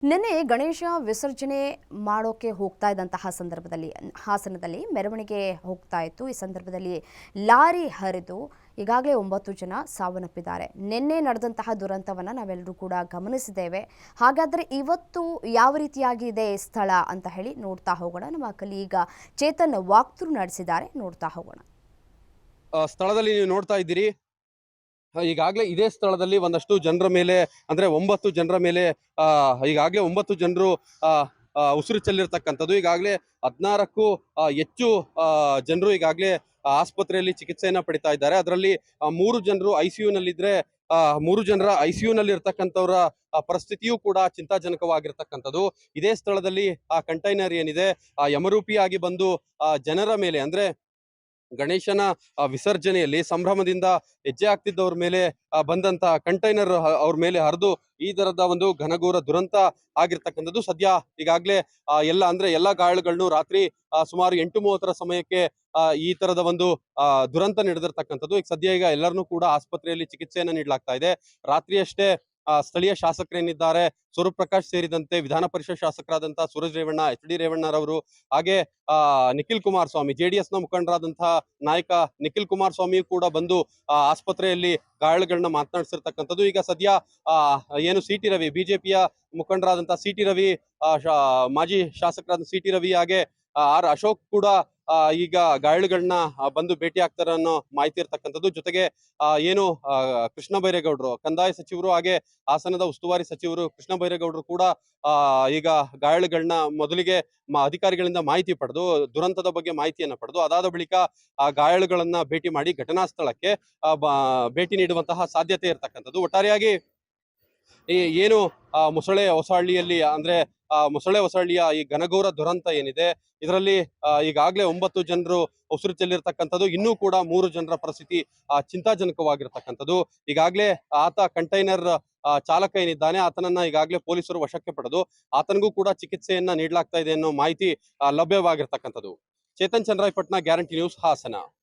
ನಿನ್ನೆ ಗಣೇಶ ವಿಸರ್ಜನೆ ಮಾಡೋಕೆ ಹೋಗ್ತಾ ಇದ್ದಂತಹ ಸಂದರ್ಭದಲ್ಲಿ ಹಾಸನದಲ್ಲಿ ಮೆರವಣಿಗೆ ಹೋಗ್ತಾ ಇತ್ತು. ಈ ಸಂದರ್ಭದಲ್ಲಿ ಲಾರಿ ಹರಿದು ಈಗಾಗಲೇ 9 ಜನ ಸಾವನ್ನಪ್ಪಿದ್ದಾರೆ. ನಿನ್ನೆ ನಡೆದಂತಹ ದುರಂತವನ್ನು ನಾವೆಲ್ಲರೂ ಕೂಡ ಗಮನಿಸಿದ್ದೇವೆ. ಹಾಗಾದರೆ ಇವತ್ತು ಯಾವ ರೀತಿಯಾಗಿದೆ ಸ್ಥಳ ಅಂತ ಹೇಳಿ ನೋಡ್ತಾ ಹೋಗೋಣ. ನಮ್ಮ ಕಲೀಗ ಚೇತನ್ ವಾಕ್ಥ್ರೂ ನಡೆಸಿದ್ದಾರೆ, ನೋಡ್ತಾ ಹೋಗೋಣ. ಸ್ಥಳದಲ್ಲಿ ನೀವು ನೋಡ್ತಾ ಇದ್ದೀರಿ. ಈಗಾಗಲೇ ಇದೇ ಸ್ಥಳದಲ್ಲಿ ಒಂದಷ್ಟು ಜನರ ಮೇಲೆ, ಅಂದ್ರೆ 9 ಜನರ ಮೇಲೆ ಈಗಾಗಲೇ 9 ಜನರು ಉಸಿರು ಚೆಲ್ಲಿರ್ತಕ್ಕಂಥದ್ದು. ಈಗಾಗಲೇ 16ಕ್ಕೂ ಹೆಚ್ಚು ಜನರು ಈಗಾಗಲೇ ಆಸ್ಪತ್ರೆಯಲ್ಲಿ ಚಿಕಿತ್ಸೆಯನ್ನ ಪಡಿತಾ ಇದ್ದಾರೆ. ಅದರಲ್ಲಿ 3 ಜನರು ICU ನಲ್ಲಿದ್ರೆ, 3 ಜನರ ICU ನಲ್ಲಿ ಇರ್ತಕ್ಕಂಥವ್ರ ಪರಿಸ್ಥಿತಿಯೂ ಕೂಡ ಚಿಂತಾಜನಕವಾಗಿರ್ತಕ್ಕಂಥದ್ದು. ಇದೇ ಸ್ಥಳದಲ್ಲಿ ಆ ಕಂಟೈನರ್ ಏನಿದೆ ಯಮರೂಪಿಯಾಗಿ ಬಂದು ಜನರ ಮೇಲೆ, ಅಂದ್ರೆ ಗಣೇಶನ ವಿಸರ್ಜನೆಯಲ್ಲಿ ಸಂಭ್ರಮದಿಂದ ಹೆಜ್ಜೆ ಹಾಕ್ತಿದ್ದವ್ರ ಮೇಲೆ ಬಂದಂತ ಕಂಟೈನರ್ ಅವ್ರ ಮೇಲೆ ಹರಿದು ಈ ತರದ ಒಂದು ಘನಘೋರ ದುರಂತ ಆಗಿರ್ತಕ್ಕಂಥದ್ದು. ಸದ್ಯ ಈಗಾಗಲೇ ಎಲ್ಲಾ ಗಾಯಾಳುಗಳನ್ನು ರಾತ್ರಿ ಸುಮಾರು 8:30 ಸಮಯಕ್ಕೆ ಈ ತರದ ಒಂದು ದುರಂತ ನಡೆದಿರ್ತಕ್ಕಂಥದ್ದು. ಈಗ ಎಲ್ಲರನ್ನೂ ಕೂಡ ಆಸ್ಪತ್ರೆಯಲ್ಲಿ ಚಿಕಿತ್ಸೆಯನ್ನ ನೀಡಲಾಗ್ತಾ ಇದೆ. ರಾತ್ರಿಯಷ್ಟೇ ಸ್ಥಳೀಯ ಶಾಸಕರೇನಿದ್ದಾರೆ, ಸ್ವರೂಪ್ ಪ್ರಕಾಶ್ ಸೇರಿದಂತೆ ವಿಧಾನ ಪರಿಷತ್ ಶಾಸಕರಾದಂತಹ ಸೂರಜ್ ರೇವಣ್ಣ, HD ರೇವಣ್ಣರವರು, ಹಾಗೆ ನಿಖಿಲ್ ಕುಮಾರಸ್ವಾಮಿ, JDS ನ ಮುಖಂಡರಾದಂತಹ ನಾಯಕ ನಿಖಿಲ್ ಕುಮಾರಸ್ವಾಮಿ ಕೂಡ ಬಂದು ಆಸ್ಪತ್ರೆಯಲ್ಲಿ ಗಾಯಾಳುಗಳನ್ನ ಮಾತನಾಡಿಸಿರ್ತಕ್ಕಂಥದ್ದು. ಈಗ ಸದ್ಯ ಏನು CT ರವಿ, ಬಿಜೆಪಿಯ ಮುಖಂಡರಾದಂತಹ CT ರವಿ, ಮಾಜಿ ಶಾಸಕರಾದ CT ರವಿ, ಹಾಗೆ R ಅಶೋಕ್ ಕೂಡ ಈಗ ಗಾಯಾಳುಗಳನ್ನ ಬಂದು ಭೇಟಿ ಆಗ್ತಾರೆ ಅನ್ನೋ ಮಾಹಿತಿ ಇರ್ತಕ್ಕಂಥದ್ದು. ಜೊತೆಗೆ ಏನು ಕೃಷ್ಣ ಬೈರೇಗೌಡರು, ಕಂದಾಯ ಸಚಿವರು, ಹಾಗೆ ಹಾಸನದ ಉಸ್ತುವಾರಿ ಸಚಿವರು ಕೃಷ್ಣ ಬೈರೇಗೌಡರು ಕೂಡ ಈಗ ಗಾಯಾಳುಗಳನ್ನ ಮೊದಲಿಗೆ ಅಧಿಕಾರಿಗಳಿಂದ ಮಾಹಿತಿ ಪಡೆದು, ದುರಂತದ ಬಗ್ಗೆ ಮಾಹಿತಿಯನ್ನ ಪಡೆದು, ಅದಾದ ಬಳಿಕ ಆ ಗಾಯಾಳುಗಳನ್ನ ಭೇಟಿ ಮಾಡಿ ಘಟನಾ ಸ್ಥಳಕ್ಕೆ ಭೇಟಿ ನೀಡುವಂತಹ ಸಾಧ್ಯತೆ ಇರ್ತಕ್ಕಂಥದ್ದು. ಒಟ್ಟಾರೆಯಾಗಿ ಏನು ಮೊಸಳೆ ಹೊಸಹಳ್ಳಿಯಲ್ಲಿ, ಅಂದ್ರೆ ಮೊಸಳೆ ಹೊಸಹಳ್ಳಿಯ ಈ ಘನಘೋರ ದುರಂತ ಏನಿದೆ, ಇದರಲ್ಲಿ ಈಗಾಗಲೇ 9 ಜನರು ಉಸಿರು ಚೆಲ್ಲಿರ್ತಕ್ಕಂಥದ್ದು. ಇನ್ನೂ ಕೂಡ 3 ಜನರ ಪರಿಸ್ಥಿತಿ ಚಿಂತಾಜನಕವಾಗಿರ್ತಕ್ಕಂಥದ್ದು. ಈಗಾಗಲೇ ಆತ ಕಂಟೈನರ್ ಚಾಲಕ ಏನಿದ್ದಾನೆ, ಆತನನ್ನ ಈಗಾಗಲೇ ಪೊಲೀಸರು ವಶಕ್ಕೆ ಪಡೆದು ಆತನಿಗೂ ಕೂಡ ಚಿಕಿತ್ಸೆಯನ್ನ ನೀಡಲಾಗ್ತಾ ಇದೆ ಅನ್ನೋ ಮಾಹಿತಿ ಲಭ್ಯವಾಗಿರ್ತಕ್ಕಂಥದ್ದು. Chetan Chandrayapatna, guarantee news, Hassan.